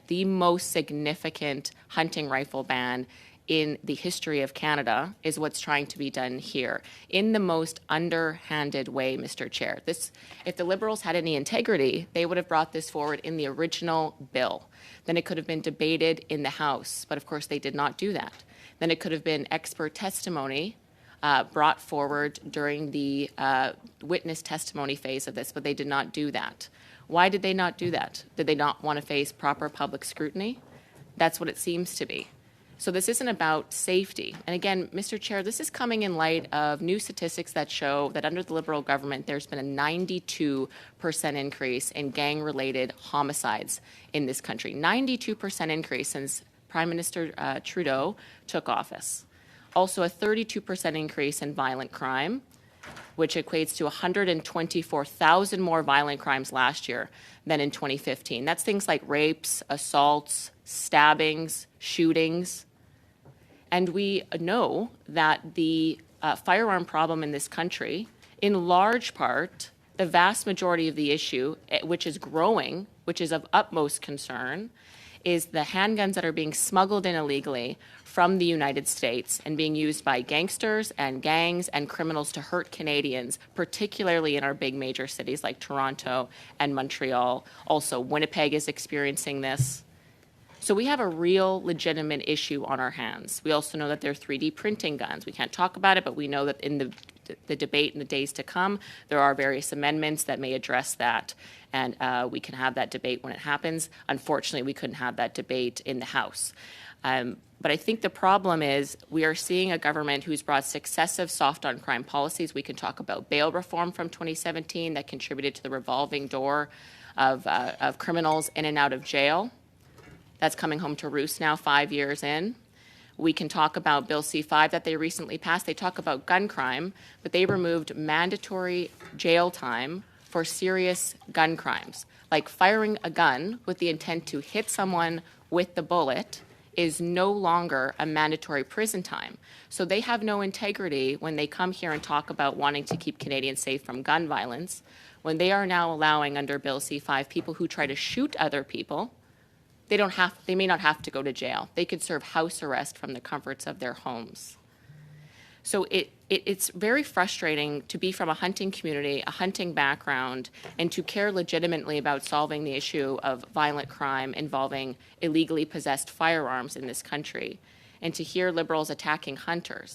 the most significant hunting rifle ban in the history of Canada is what's trying to be done here in the most underhanded way, Mr. Chair. If the Liberals had any integrity, they would have brought this forward in the original bill. Then it could have been debated in the House, but of course they did not do that. Then it could have been expert testimony brought forward during the witness testimony phase of this, but they did not do that. Why did they not do that? Did they not want to face proper public scrutiny? That's what it seems to be. So this isn't about safety. And again, Mr. Chair, this is coming in light of new statistics that show that under the Liberal government, there's been a 92% increase in gang-related homicides in this country. 92% increase since Prime Minister Trudeau took office. Also a 32% increase in violent crime, which equates to 124,000 more violent crimes last year than in 2015. That's things like rapes, assaults, stabbings, shootings. And we know that the firearm problem in this country, in large part, the vast majority of the issue, which is growing, which is of utmost concern, is the handguns that are being smuggled in illegally from the United States and being used by gangsters and gangs and criminals to hurt Canadians, particularly in our big major cities like Toronto and Montreal. Also, Winnipeg is experiencing this. So we have a real legitimate issue on our hands. We also know that there are 3D printing guns. We can't talk about it, but we know that in the debate in the days to come, there are various amendments that may address that, and we can have that debate when it happens. Unfortunately, we couldn't have that debate in the House. But I think the problem is we are seeing a government who's brought successive soft-on-crime policies. We can talk about bail reform from 2017 that contributed to the revolving door of criminals in and out of jail. That's coming home to roost now 5 years in. We can talk about Bill C-5 that they recently passed. They talk about gun crime, but they removed mandatory jail time for serious gun crimes. Like firing a gun with the intent to hit someone with the bullet is no longer a mandatory prison time. So they have no integrity when they come here and talk about wanting to keep Canadians safe from gun violence, when they are now allowing under Bill C-5 people who try to shoot other people. They may not have to go to jail. They could serve house arrest from the comforts of their homes. So it's very frustrating to be from a hunting community, a hunting background, and to care legitimately about solving the issue of violent crime involving illegally possessed firearms in this country, and to hear Liberals attacking hunters.